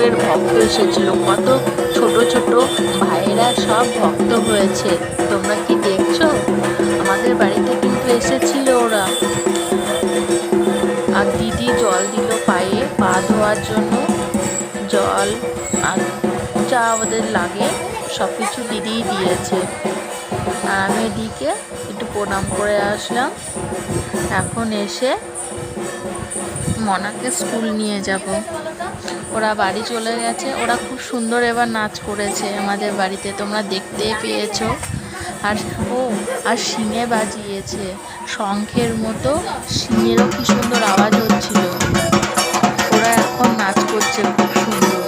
ঠাকুরের ভক্ত এসেছিল, কত ছোট ছোট ভাইয়েরা সব ভক্ত হয়েছে। তোমরা কি দেখছো? আমাদের বাড়িতে কিন্তু এসেছিল ওরা। আর দিদি জল দিল পায়ে, পা ধোয়ার জন্য জল আর যা ওদের লাগে সব কিছু দিদিই দিয়েছে। আর আমি এদিকে একটু প্রণাম করে আসলাম। এখন এসে মনাকে স্কুল নিয়ে যাব। ওরা বাড়ি চলে গেছে। ওরা খুব সুন্দর এবার নাচ করেছে আমাদের বাড়িতে, তোমরা দেখতেই পেয়েছো। আর আর শিঙে বাজিয়েছে, শঙ্খের মতো শিঙেরও কি সুন্দর আওয়াজ হচ্ছিল। ওরা এখন নাচ করছে খুব সুন্দর।